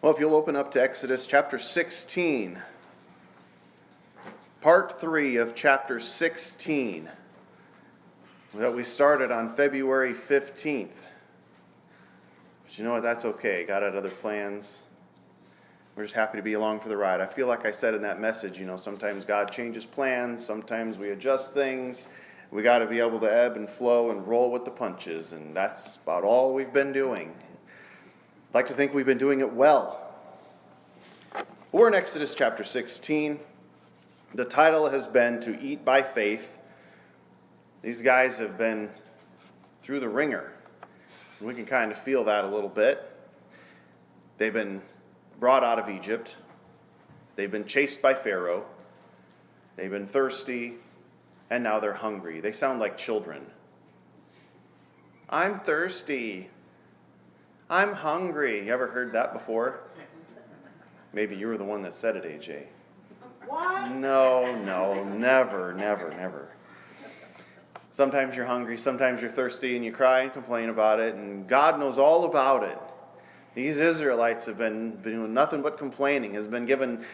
Well, if you'll open up to Exodus chapter 16, part 3 of chapter 16, that we started on February 15th. But you know what? That's okay. God had other plans. We're just happy to be along for the ride. I feel like I said in that message, sometimes God changes plans, sometimes we adjust things. We got to be able to ebb and flow and roll with the punches, and that's about all we've been doing. I'd like to think we've been doing it well. We're in Exodus chapter 16. The title has been To Eat by Faith. These guys have been through the ringer. And we can kind of feel that a little bit. They've been brought out of Egypt. They've been chased by Pharaoh. They've been thirsty. And now they're hungry. They sound like children. I'm thirsty. I'm hungry. You ever heard that before? Maybe you were the one that said it, AJ. What? No, never. Sometimes you're hungry, sometimes you're thirsty, and you cry and complain about it, and God knows all about it. These Israelites have been doing nothing but complaining, has been given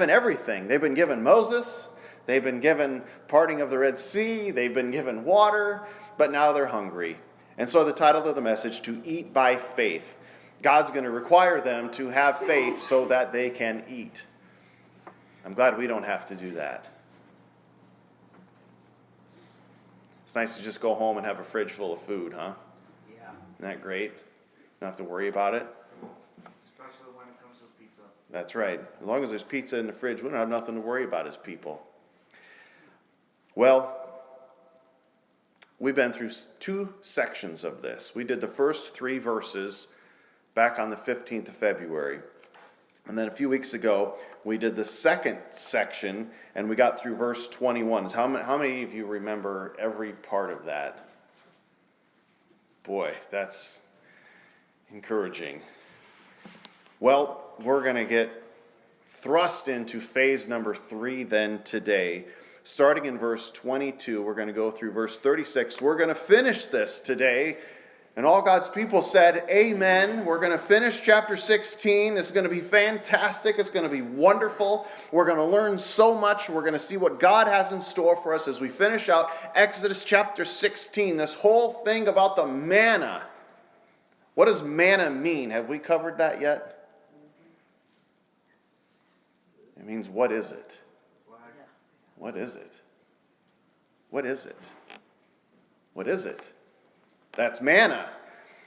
everything. They've been given Moses, they've been given parting of the Red Sea, they've been given water, but now they're hungry. And so the title of the message, To Eat by Faith. God's going to require them to have faith so that they can eat. I'm glad we don't have to do that. It's nice to just go home and have a fridge full of food, huh? Yeah. Isn't that great? Don't have to worry about it. Especially when it comes to pizza. That's right. As long as there's pizza in the fridge, we don't have nothing to worry about as people. Well, we've been through 2 sections of this. We did the first 3 verses back on the 15th of February. And then a few weeks ago, we did the second section, and we got through verse 21. How many of you remember every part of that? Boy, that's encouraging. Well, we're going to get thrust into phase number 3 then today. Starting in verse 22, we're going to go through verse 36. We're going to finish this today. And all God's people said, amen. We're going to finish chapter 16. It's going to be fantastic. It's going to be wonderful. We're going to learn so much. We're going to see what God has in store for us as we finish out Exodus chapter 16. This whole thing about the manna. What does manna mean? Have we covered that yet? It means, what is it? What is it? What is it? What is it? That's manna.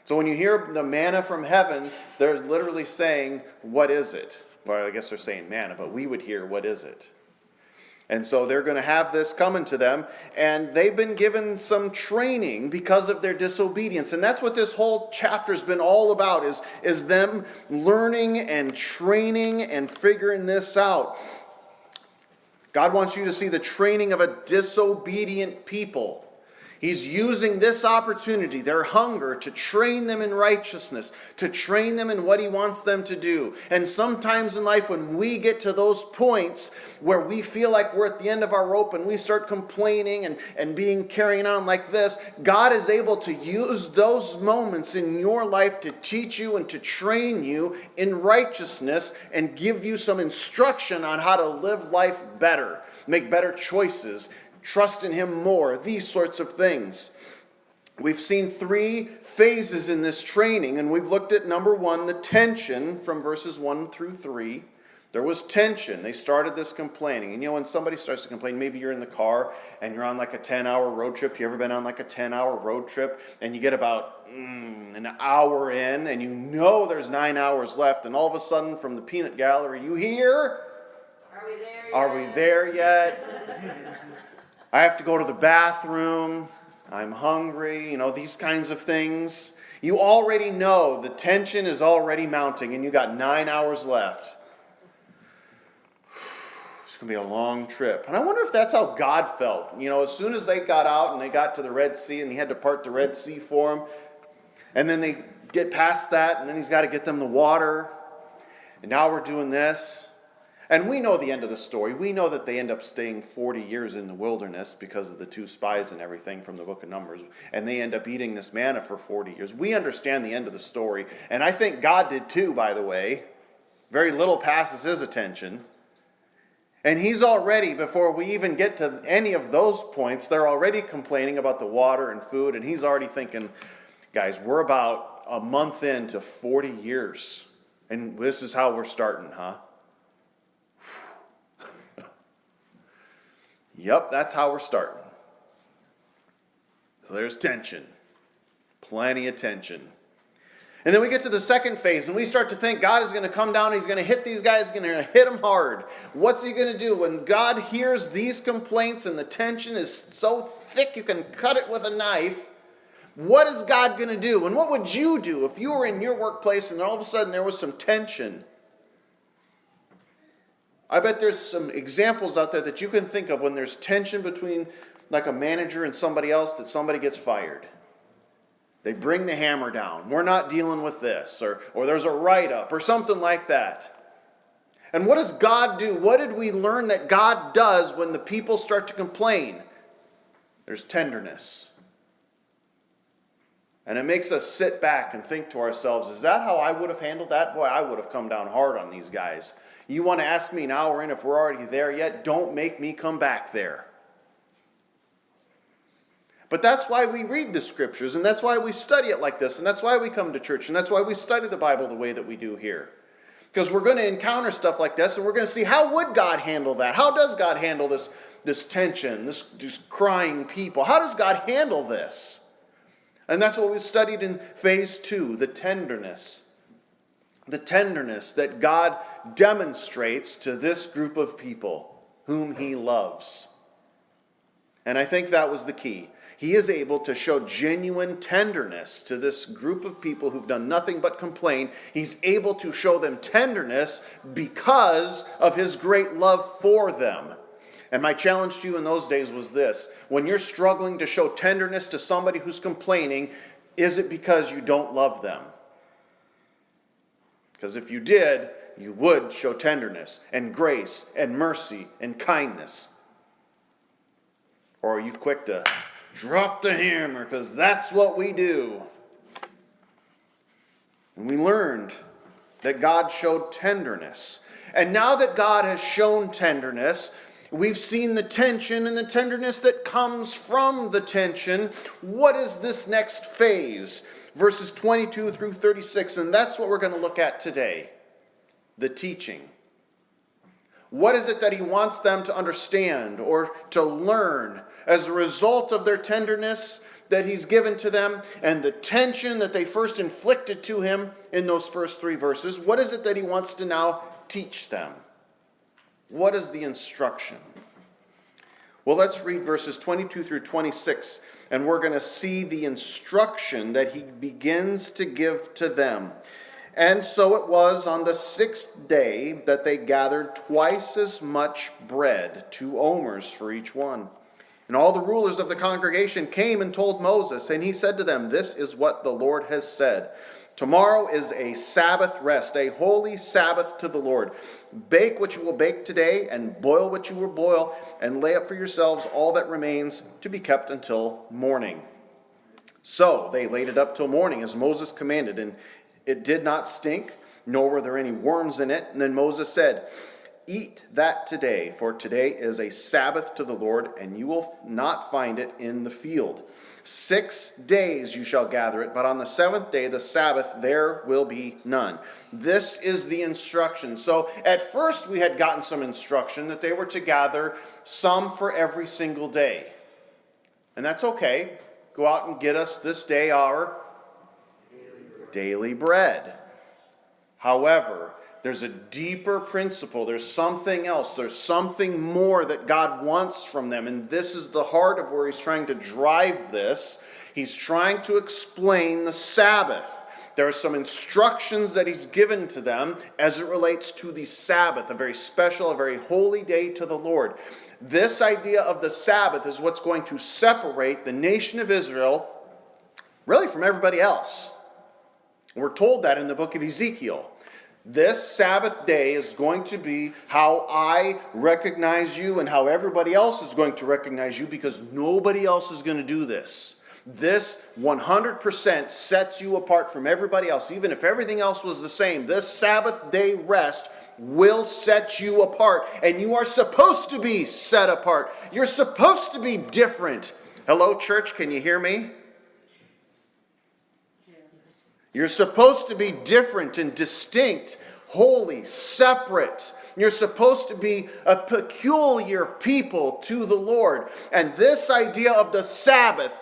So when you hear the manna from heaven, they're literally saying, what is it? Well, I guess they're saying manna, but we would hear, what is it? And so they're going to have this coming to them, and they've been given some training because of their disobedience. And that's what this whole chapter's been all about, is them learning and training and figuring this out. God wants you to see the training of a disobedient people. He's using this opportunity, their hunger, to train them in righteousness, to train them in what He wants them to do. And sometimes in life when we get to those points where we feel like we're at the end of our rope and we start complaining and carrying on like this, God is able to use those moments in your life to teach you and to train you in righteousness and give you some instruction on how to live life better, make better choices, trust in Him more, these sorts of things. We've seen 3 phases in this training, and we've looked at number 1, the tension from verses 1 through 3. There was tension. They started this complaining. And when somebody starts to complain, maybe you're in the car and you're on like a 10-hour road trip. You ever been on like a 10-hour road trip and you get about an hour in and you know there's 9 hours left, and all of a sudden from the peanut gallery you hear, Are we there yet? Are we there yet? I have to go to the bathroom. I'm hungry. These kinds of things. You already know the tension is already mounting and you got 9 hours left. It's going to be a long trip. And I wonder if that's how God felt. As soon as they got out and they got to the Red Sea and He had to part the Red Sea for them. And then they get past that and then He's got to get them the water. And now we're doing this. And we know the end of the story. We know that they end up staying 40 years in the wilderness because of the 2 spies and everything from the book of Numbers. And they end up eating this manna for 40 years. We understand the end of the story. And I think God did too, by the way. Very little passes his attention. And he's already, before we even get to any of those points, they're already complaining about the water and food, and he's already thinking, guys, we're about a month into 40 years, and this is how we're starting, huh? Yep, that's how we're starting. So there's tension. Plenty of tension. And then we get to the second phase, and we start to think God is going to come down, he's going to hit these guys, he's going to hit them hard. What's he going to do? When God hears these complaints and the tension is so thick you can cut it with a knife, what is God going to do? And what would you do if you were in your workplace and all of a sudden there was some tension? I bet there's some examples out there that you can think of when there's tension between like a manager and somebody else, that somebody gets fired. They bring the hammer down. We're not dealing with this. Or there's a write-up or something like that. And what does God do? What did we learn that God does when the people start to complain? There's tenderness. And it makes us sit back and think to ourselves, is that how I would have handled that? Boy, I would have come down hard on these guys. You want to ask me an hour in if we're already there yet? Don't make me come back there. But that's why we read the scriptures, and that's why we study it like this, and that's why we come to church, and that's why we study the Bible the way that we do here. Because we're going to encounter stuff like this, and we're going to see, how would God handle that? How does God handle this tension, this crying people? How does God handle this? And that's what we studied in phase 2, the tenderness. The tenderness that God demonstrates to this group of people whom he loves. And I think that was the key. He is able to show genuine tenderness to this group of people who've done nothing but complain. He's able to show them tenderness because of his great love for them. And my challenge to you in those days was this: when you're struggling to show tenderness to somebody who's complaining, is it because you don't love them? Because if you did, you would show tenderness and grace and mercy and kindness. Or are you quick to drop the hammer because that's what we do? And we learned that God showed tenderness. And now that God has shown tenderness, we've seen the tension and the tenderness that comes from the tension. What is this next phase? Verses 22 through 36, and that's what we're going to look at today. The teaching. What is it that he wants them to understand or to learn as a result of their tenderness that he's given to them and the tension that they first inflicted to him in those first 3 verses? What is it that he wants to now teach them? What is the instruction? Well, let's read verses 22 through 26, and we're going to see the instruction that he begins to give to them. And so it was on the 6th day that they gathered twice as much bread, 2 omers for each one. And all the rulers of the congregation came and told Moses, and he said to them, "This is what the Lord has said. Tomorrow is a Sabbath rest, a holy Sabbath to the Lord. Bake what you will bake today, and boil what you will boil, and lay up for yourselves all that remains to be kept until morning." So they laid it up till morning, as Moses commanded, and it did not stink, nor were there any worms in it. And then Moses said, "Eat that today, for today is a Sabbath to the Lord, and you will not find it in the field. 6 days you shall gather it, but on the 7th day, the Sabbath, there will be none." This is the instruction. So at first we had gotten some instruction that they were to gather some for every single day. And that's okay. Go out and get us this day our daily bread. However, there's a deeper principle. There's something else. There's something more that God wants from them. And this is the heart of where he's trying to drive this. He's trying to explain the Sabbath. There are some instructions that he's given to them as it relates to the Sabbath, a very special, a very holy day to the Lord. This idea of the Sabbath is what's going to separate the nation of Israel really from everybody else. We're told that in the book of Ezekiel. This Sabbath day is going to be how I recognize you and how everybody else is going to recognize you, because nobody else is going to do this. This 100% sets you apart from everybody else. Even if everything else was the same, this Sabbath day rest will set you apart. And you are supposed to be set apart. You're supposed to be different. Hello, church, can you hear me? You're supposed to be different and distinct, holy, separate. You're supposed to be a peculiar people to the Lord. And this idea of the Sabbath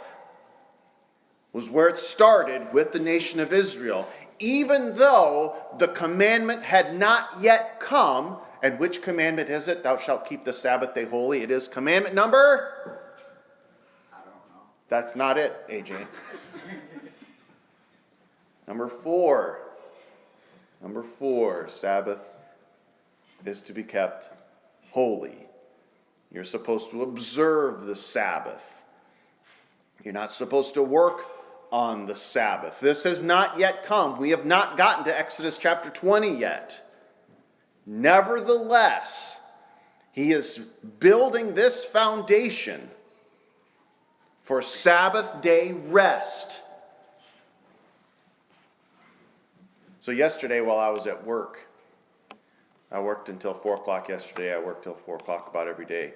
was where it started with the nation of Israel. Even though the commandment had not yet come, and which commandment is it? Thou shalt keep the Sabbath day holy. It is commandment number? I don't know. That's not it, AJ. Number 4. Number 4, Sabbath is to be kept holy. You're supposed to observe the Sabbath. You're not supposed to work on the Sabbath. This has not yet come. We have not gotten to Exodus chapter 20 yet. Nevertheless, he is building this foundation for Sabbath day rest. So yesterday while I was at work, I worked until 4 o'clock yesterday. I worked till 4 o'clock about every day.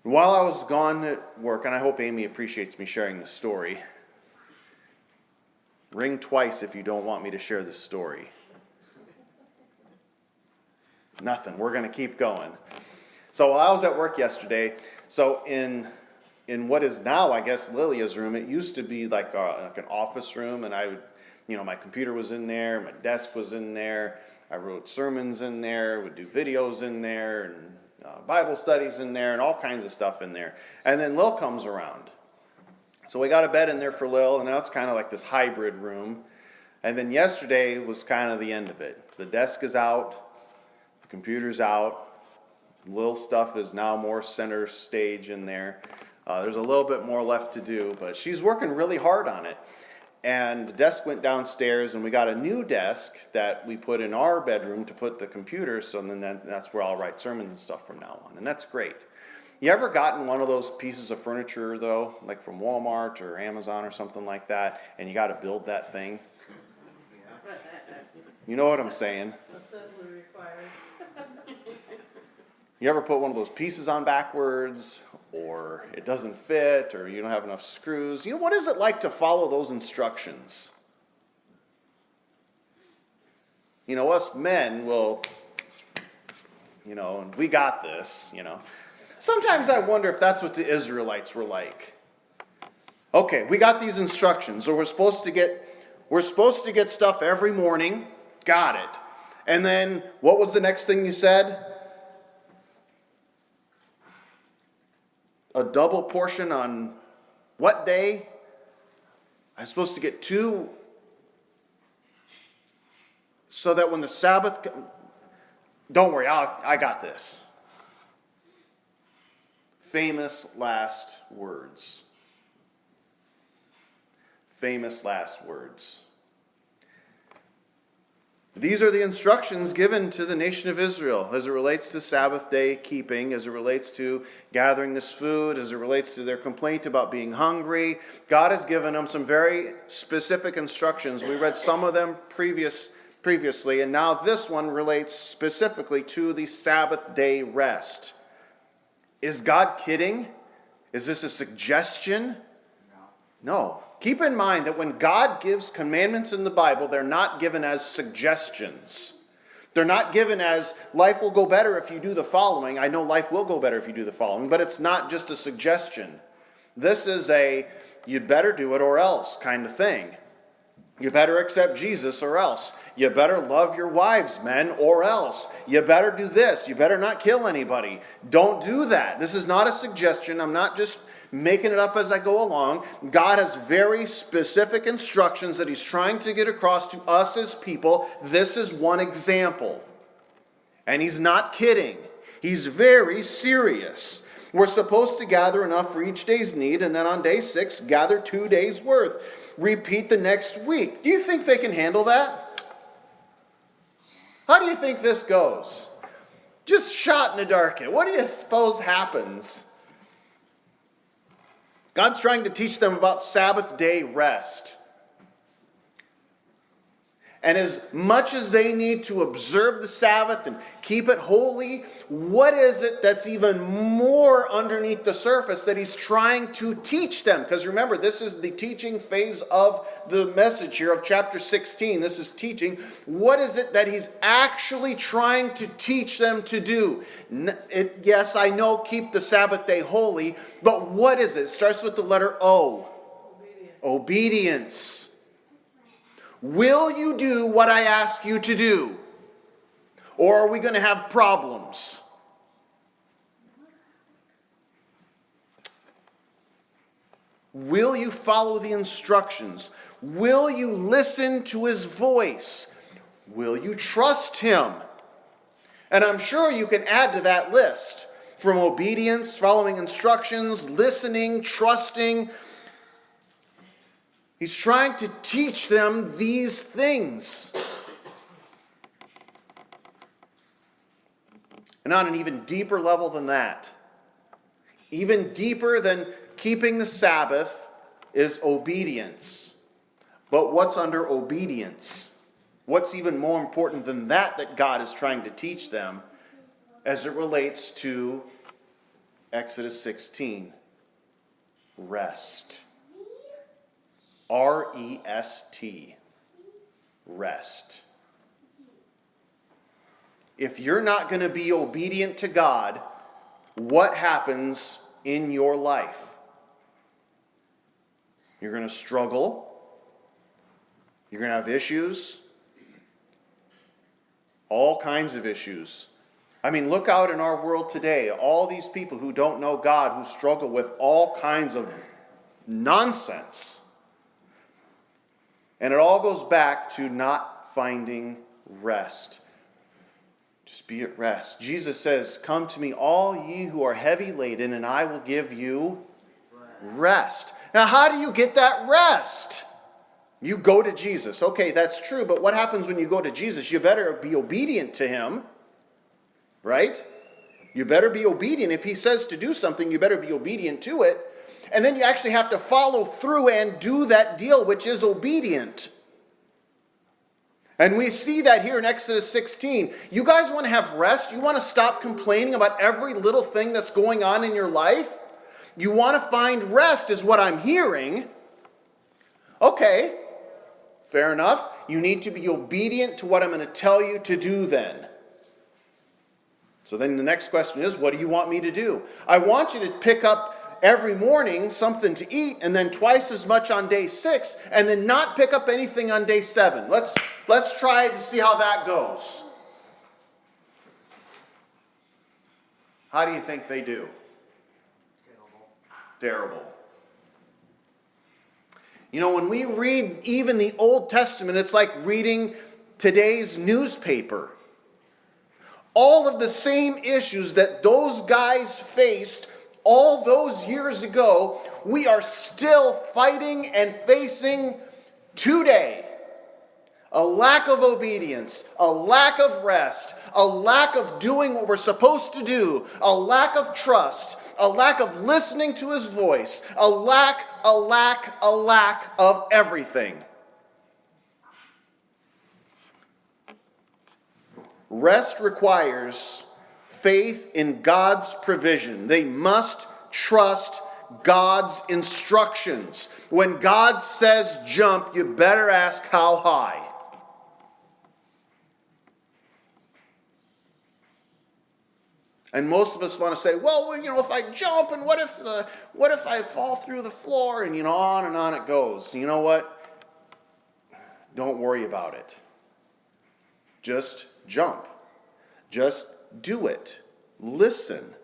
While I was gone at work, and I hope Amy appreciates me sharing this story. Ring twice if you don't want me to share this story. Nothing. We're going to keep going. So while I was at work yesterday, so in what is now, I guess, Lilia's room, it used to be like an office room, and I would, my computer was in there, my desk was in there, I wrote sermons in there, would do videos in there, and Bible studies in there, and all kinds of stuff in there. And then Lil comes around. So we got a bed in there for Lil, and now it's kind of like this hybrid room. And then yesterday was kind of the end of it. The desk is out, the computer's out, Lil's stuff is now more center stage in there. There's a little bit more left to do, but she's working really hard on it. And the desk went downstairs, and we got a new desk that we put in our bedroom to put the computer, so then that's where I'll write sermons and stuff from now on, and that's great. You ever gotten one of those pieces of furniture, though, like from Walmart or Amazon or something like that, and you got to build that thing? You know what I'm saying? Assembly required. You ever put one of those pieces on backwards, or it doesn't fit, or you don't have enough screws? What is it like to follow those instructions? Us men will, and we got this, Sometimes I wonder if that's what the Israelites were like. Okay, we got these instructions, so we're supposed to get stuff every morning. Got it. And then what was the next thing you said? A double portion on what day? I'm supposed to get 2 so that when the Sabbath... Don't worry, I got this. Famous last words. Famous last words. These are the instructions given to the nation of Israel as it relates to Sabbath day keeping, as it relates to gathering this food, as it relates to their complaint about being hungry. God has given them some very specific instructions. We read some of them previously, and now this one relates specifically to the Sabbath day rest. Is God kidding? Is this a suggestion? No. Keep in mind that when God gives commandments in the Bible, they're not given as suggestions. They're not given as, life will go better if you do the following. I know life will go better if you do the following, but it's not just a suggestion. This is a, you'd better do it or else kind of thing. You better accept Jesus or else. You better love your wives, men, or else. You better do this. You better not kill anybody. Don't do that. This is not a suggestion. I'm not just making it up as I go along. God has very specific instructions that he's trying to get across to us as people. This is one example. And he's not kidding. He's very serious. We're supposed to gather enough for each day's need, and then on day 6, gather 2 days' worth. Repeat the next week. Do you think they can handle that? How do you think this goes? Just shot in the dark. What do you suppose happens? God's trying to teach them about Sabbath day rest. And as much as they need to observe the Sabbath and keep it holy, what is it that's even more underneath the surface that he's trying to teach them? Because remember, this is the teaching phase of the message here of chapter 16. This is teaching. What is it that he's actually trying to teach them to do? Yes, I know, keep the Sabbath day holy, but what is it? It starts with the letter O. Obedience. Will you do what I ask you to do? Or are we going to have problems? Will you follow the instructions? Will you listen to his voice? Will you trust him? And I'm sure you can add to that list from obedience, following instructions, listening, trusting. He's trying to teach them these things. And on an even deeper level than that, even deeper than keeping the Sabbath, is obedience. But what's under obedience? What's even more important than that God is trying to teach them as it relates to Exodus 16? Rest. R-E-S-T. Rest. If you're not going to be obedient to God, what happens in your life? You're going to struggle. You're going to have issues. All kinds of issues. I mean, look out in our world today. All these people who don't know God, who struggle with all kinds of nonsense. And it all goes back to not finding rest. Just be at rest. Jesus says, "Come to me, all ye who are heavy laden, and I will give you rest." Now, how do you get that rest? You go to Jesus. Okay, that's true, but what happens when you go to Jesus? You better be obedient to him, right? You better be obedient. If he says to do something, you better be obedient to it. And then you actually have to follow through and do that deal, which is obedient. And we see that here in Exodus 16. You guys want to have rest? You want to stop complaining about every little thing that's going on in your life? You want to find rest, is what I'm hearing. Okay, fair enough. You need to be obedient to what I'm going to tell you to do then. So then the next question is, what do you want me to do? I want you to pick up every morning something to eat, and then twice as much on day 6, and then not pick up anything on day 7. Let's try to see how that goes. How do you think they do? Terrible. You know, when we read even the Old Testament, it's like reading today's newspaper. All of the same issues that those guys faced all those years ago, we are still fighting and facing today. A lack of obedience, a lack of rest, a lack of doing what we're supposed to do, a lack of trust, a lack of listening to his voice, a lack of everything. Rest requires faith in God's provision. They must trust God's instructions. When God says jump, you better ask how high. And most of us want to say, well, if I jump, and what if I fall through the floor, and on and on it goes. You know what? Don't worry about it. Just jump. Just do it. Listen.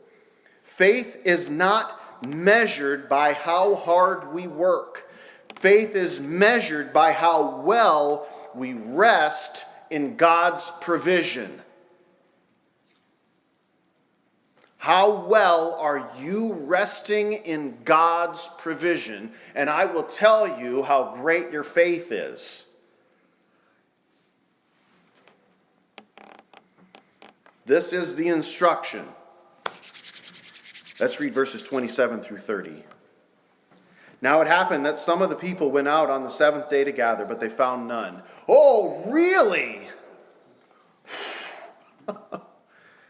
Faith is not measured by how hard we work. Faith is measured by how well we rest in God's provision. How well are you resting in God's provision? And I will tell you how great your faith is. This is the instruction. Let's read verses 27 through 30. Now it happened that some of the people went out on the seventh day to gather, but they found none. Oh, really?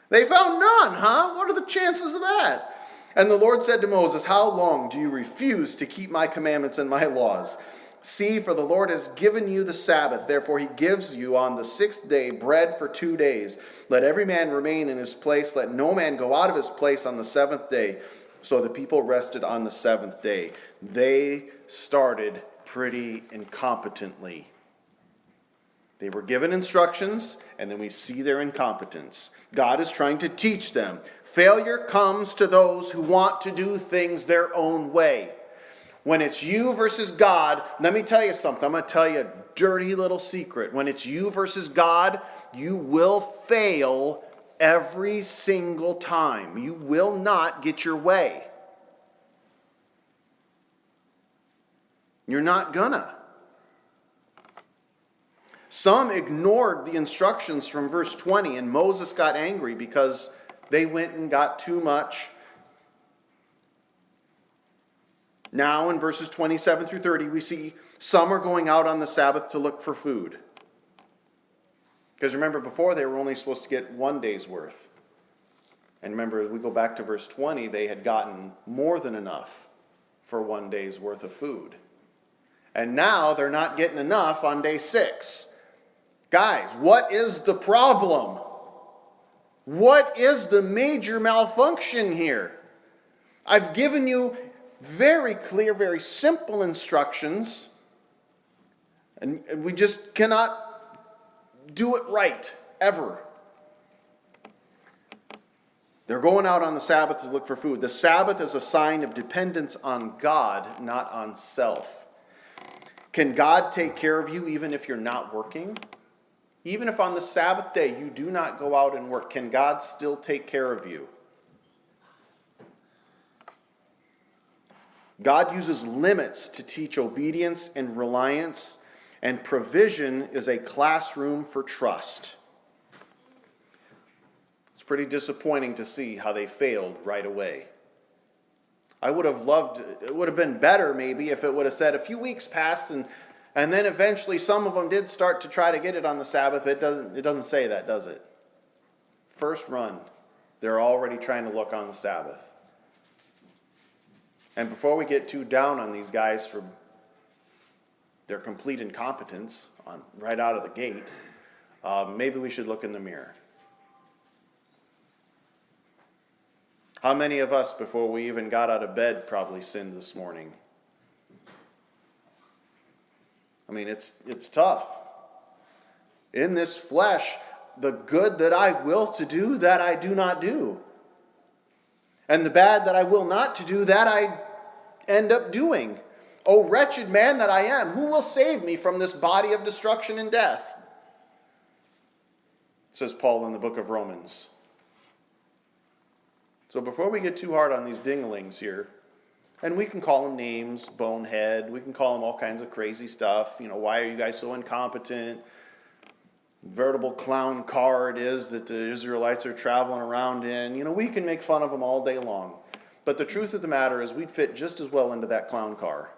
They found none, huh? What are the chances of that? And the Lord said to Moses, how long do you refuse to keep my commandments and my laws? See, for the Lord has given you the Sabbath. Therefore he gives you on the sixth day bread for 2 days. Let every man remain in his place. Let no man go out of his place on the seventh day. So the people rested on the seventh day. They started pretty incompetently. They were given instructions, and then we see their incompetence. God is trying to teach them. Failure comes to those who want to do things their own way. When it's you versus God, let me tell you something. I'm going to tell you a dirty little secret. When it's you versus God, you will fail every single time. You will not get your way. You're not gonna. Some ignored the instructions from verse 20, and Moses got angry because they went and got too much. Now in verses 27 through 30, we see some are going out on the Sabbath to look for food. Because remember, before they were only supposed to get 1 day's worth. And remember, as we go back to verse 20, they had gotten more than enough for 1 day's worth of food. And now they're not getting enough on day 6. Guys, what is the problem? What is the major malfunction here? I've given you very clear, very simple instructions, and we just cannot do it right, ever. They're going out on the Sabbath to look for food. The Sabbath is a sign of dependence on God, not on self. Can God take care of you even if you're not working? Even if on the Sabbath day you do not go out and work, can God still take care of you? God uses limits to teach obedience and reliance, and provision is a classroom for trust. It's pretty disappointing to see how they failed right away. I would have loved, it would have been better maybe if it would have said a few weeks passed and then eventually some of them did start to try to get it on the Sabbath, but it doesn't say that, does it? First run, they're already trying to look on the Sabbath. And before we get too down on these guys for their complete incompetence right out of the gate, maybe we should look in the mirror. How many of us, before we even got out of bed, probably sinned this morning? I mean, it's tough. In this flesh, the good that I will to do, that I do not do. And the bad that I will not to do, that I end up doing. O wretched man that I am, who will save me from this body of destruction and death? Says Paul in the book of Romans. So before we get too hard on these dinglings here, and we can call them names, bonehead, we can call them all kinds of crazy stuff. You know, why are you guys so incompetent? Veritable clown car it is that the Israelites are traveling around in. You know, we can make fun of them all day long. But the truth of the matter is we'd fit just as well into that clown car.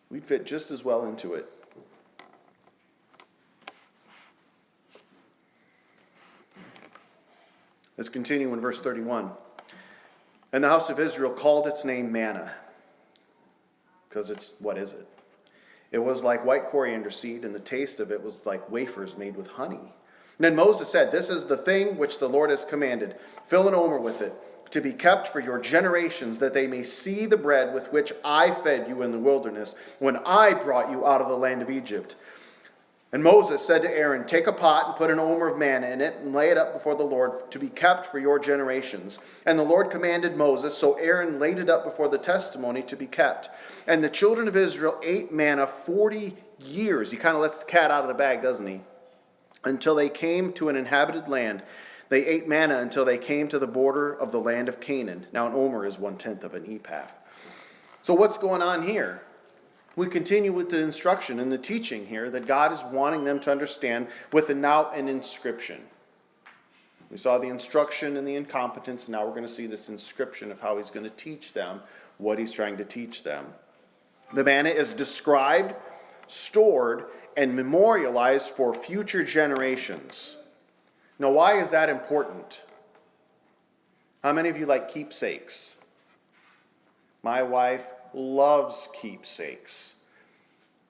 We'd fit just as well into it. Let's continue in verse 31. And the house of Israel called its name manna. Because what is it? It was like white coriander seed, and the taste of it was like wafers made with honey. And then Moses said, this is the thing which the Lord has commanded. Fill an omer with it, to be kept for your generations, that they may see the bread with which I fed you in the wilderness, when I brought you out of the land of Egypt. And Moses said to Aaron, take a pot and put an omer of manna in it, and lay it up before the Lord, to be kept for your generations. And the Lord commanded Moses, so Aaron laid it up before the testimony to be kept. And the children of Israel ate manna 40 years. He kind of lets the cat out of the bag, doesn't he? Until they came to an inhabited land. They ate manna until they came to the border of the land of Canaan. Now an omer is 1/10 of an ephah. So what's going on here? We continue with the instruction and the teaching here that God is wanting them to understand with now an inscription. We saw the instruction and the incompetence, and now we're going to see this inscription of how he's going to teach them what he's trying to teach them. The manna is described, stored, and memorialized for future generations. Now, why is that important? How many of you like keepsakes? My wife loves keepsakes.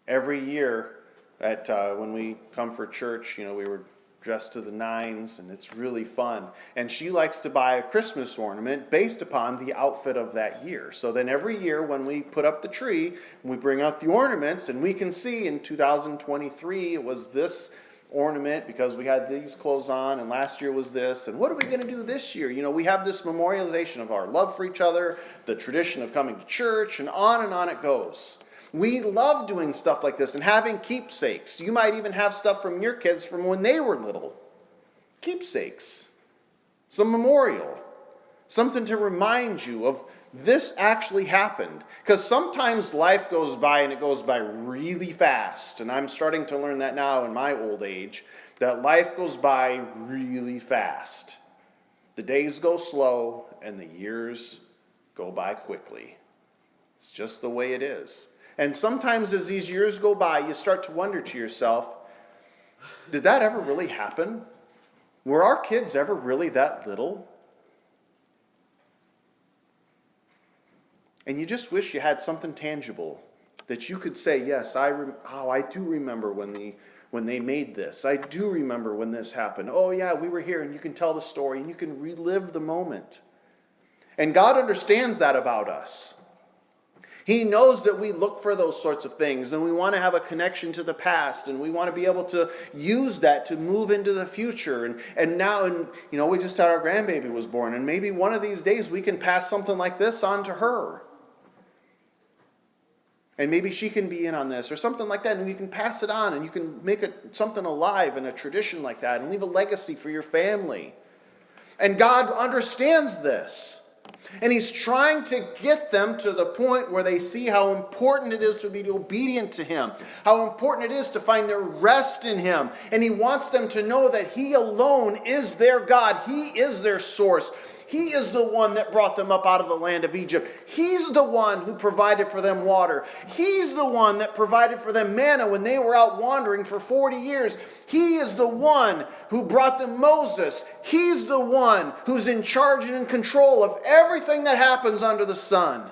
Every year, when we come for church, we were dressed to the nines, and it's really fun. And she likes to buy a Christmas ornament based upon the outfit of that year. So then every year when we put up the tree, we bring out the ornaments, and we can see in 2023 it was this ornament because we had these clothes on, and last year was this, and what are we going to do this year? We have this memorialization of our love for each other, the tradition of coming to church, and on it goes. We love doing stuff like this and having keepsakes. You might even have stuff from your kids from when they were little. Keepsakes. Some memorial. Something to remind you of this actually happened. Because sometimes life goes by and it goes by really fast. And I'm starting to learn that now in my old age, that life goes by really fast. The days go slow and the years go by quickly. It's just the way it is. And sometimes as these years go by, you start to wonder to yourself, did that ever really happen? Were our kids ever really that little? And you just wish you had something tangible that you could say, yes, I do remember when they made this. I do remember when this happened. Oh yeah, we were here, and you can tell the story and you can relive the moment. And God understands that about us. He knows that we look for those sorts of things, and we want to have a connection to the past, and we want to be able to use that to move into the future. And now, we just had our grandbaby was born, and maybe one of these days we can pass something like this on to her. And maybe she can be in on this, or something like that, and you can pass it on, and you can make something alive in a tradition like that, and leave a legacy for your family. And God understands this. And he's trying to get them to the point where they see how important it is to be obedient to him, how important it is to find their rest in him. And he wants them to know that he alone is their God. He is their source. He is the one that brought them up out of the land of Egypt. He's the one who provided for them water. He's the one that provided for them manna when they were out wandering for 40 years. He is the one who brought them Moses. He's the one who's in charge and in control of everything that happens under the sun.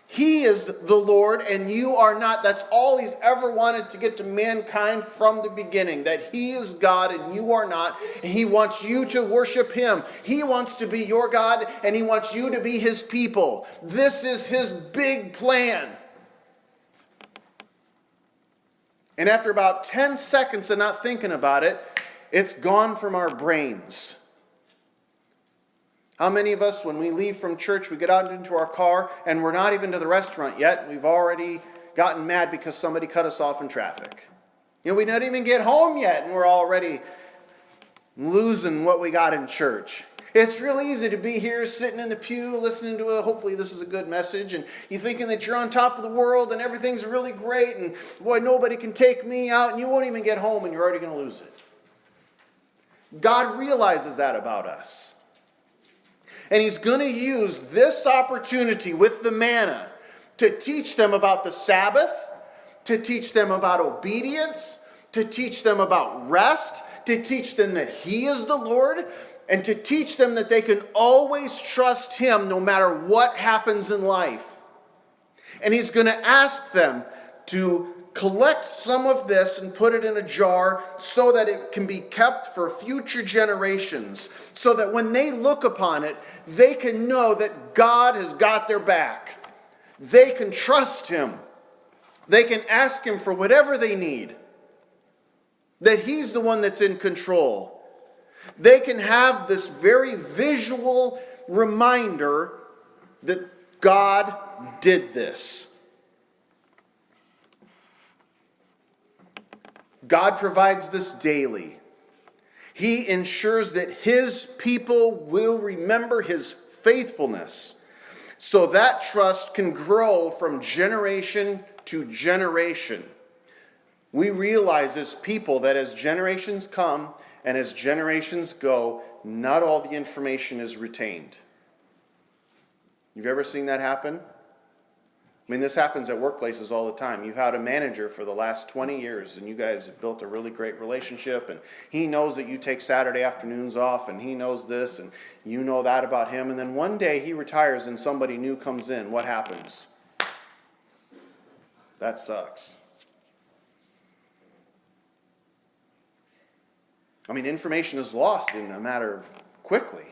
He is the Lord and you are not. That's all he's ever wanted to get to mankind from the beginning. That he is God and you are not. And he wants you to worship him. He wants to be your God and he wants you to be his people. This is his big plan. And after about 10 seconds of not thinking about it, it's gone from our brains. How many of us, when we leave from church, we get out into our car and we're not even to the restaurant yet. We've already gotten mad because somebody cut us off in traffic. We don't even get home yet and we're already losing what we got in church. It's really easy to be here sitting in the pew listening to hopefully this is a good message, and you're thinking that you're on top of the world and everything's really great and boy, nobody can take me out, and you won't even get home and you're already going to lose it. God realizes that about us. And he's going to use this opportunity with the manna to teach them about the Sabbath, to teach them about obedience, to teach them about rest, to teach them that he is the Lord, and to teach them that they can always trust him no matter what happens in life. And he's going to ask them to collect some of this and put it in a jar so that it can be kept for future generations, so that when they look upon it, they can know that God has got their back. They can trust him. They can ask him for whatever they need. That he's the one that's in control. They can have this very visual reminder that God did this. God provides this daily. He ensures that his people will remember his faithfulness, so that trust can grow from generation to generation. We realize as people that as generations come and as generations go, not all the information is retained. You've ever seen that happen? I mean, this happens at workplaces all the time. You've had a manager for the last 20 years, and you guys have built a really great relationship, and he knows that you take Saturday afternoons off, and he knows this, and you know that about him, and then one day he retires and somebody new comes in. What happens? That sucks. I mean, information is lost in a matter of quickly.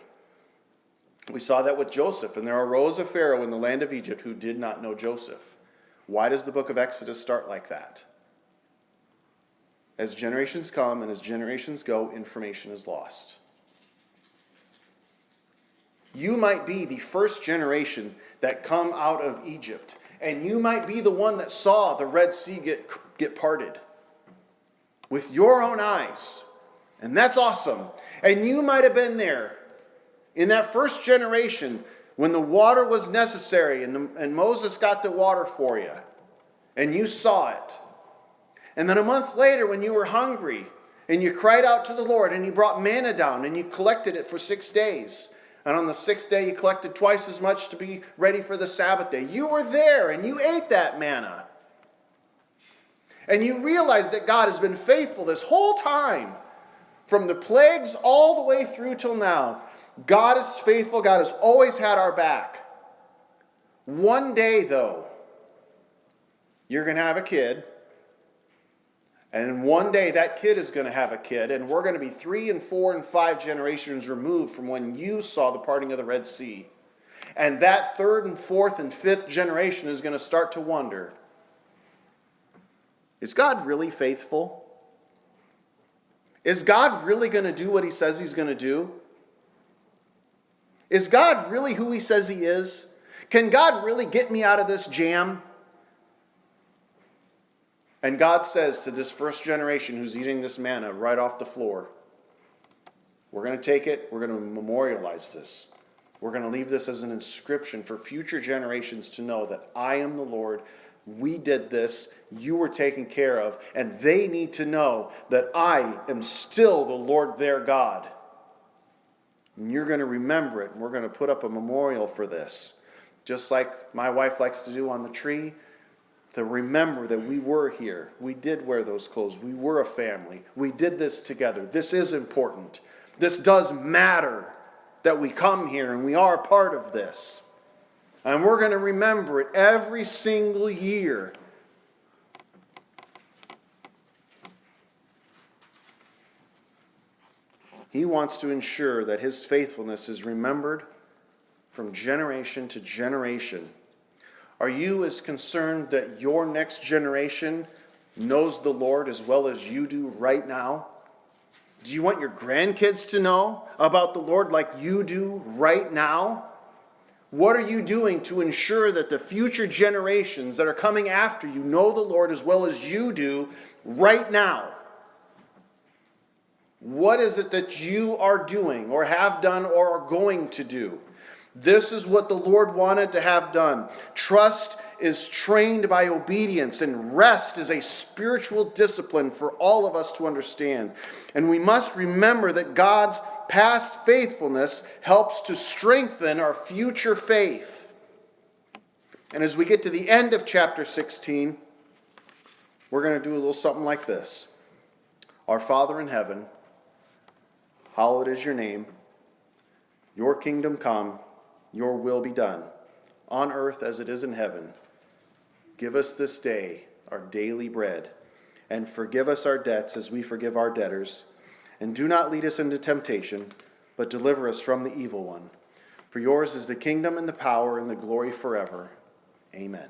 We saw that with Joseph, and there arose a Pharaoh in the land of Egypt who did not know Joseph. Why does the book of Exodus start like that? As generations come and as generations go, information is lost. You might be the first generation that come out of Egypt, and you might be the one that saw the Red Sea get parted with your own eyes. And that's awesome. And you might have been there in that first generation when the water was necessary and Moses got the water for you. And you saw it. And then a month later when you were hungry and you cried out to the Lord and he brought manna down and you collected it for 6 days. And on the 6th day you collected twice as much to be ready for the Sabbath day. You were there and you ate that manna. And you realized that God has been faithful this whole time. From the plagues all the way through till now. God is faithful. God has always had our back. One day, though, you're going to have a kid. And one day that kid is going to have a kid. And we're going to be 3 and 4 and 5 generations removed from when you saw the parting of the Red Sea. And that 3rd and 4th and 5th generation is going to start to wonder, is God really faithful? Is God really going to do what he says he's going to do? Is God really who he says he is? Can God really get me out of this jam? And God says to this first generation who's eating this manna right off the floor, we're going to take it, we're going to memorialize this. We're going to leave this as an inscription for future generations to know that I am the Lord. We did this, you were taken care of, and they need to know that I am still the Lord their God. And you're going to remember it, and we're going to put up a memorial for this. Just like my wife likes to do on the tree, to remember that we were here. We did wear those clothes. We were a family. We did this together. This is important. This does matter that we come here and we are a part of this. And we're going to remember it every single year. He wants to ensure that his faithfulness is remembered from generation to generation. Are you as concerned that your next generation knows the Lord as well as you do right now? Do you want your grandkids to know about the Lord like you do right now? What are you doing to ensure that the future generations that are coming after you know the Lord as well as you do right now? What is it that you are doing or have done or are going to do? This is what the Lord wanted to have done. Trust is trained by obedience, and rest is a spiritual discipline for all of us to understand. And we must remember that God's past faithfulness helps to strengthen our future faith. And as we get to the end of chapter 16, we're going to do a little something like this. Our Father in heaven, hallowed is your name. Your kingdom come, your will be done, on earth as it is in heaven. Give us this day our daily bread, and forgive us our debts as we forgive our debtors. And do not lead us into temptation, but deliver us from the evil one. For yours is the kingdom and the power and the glory forever. Amen.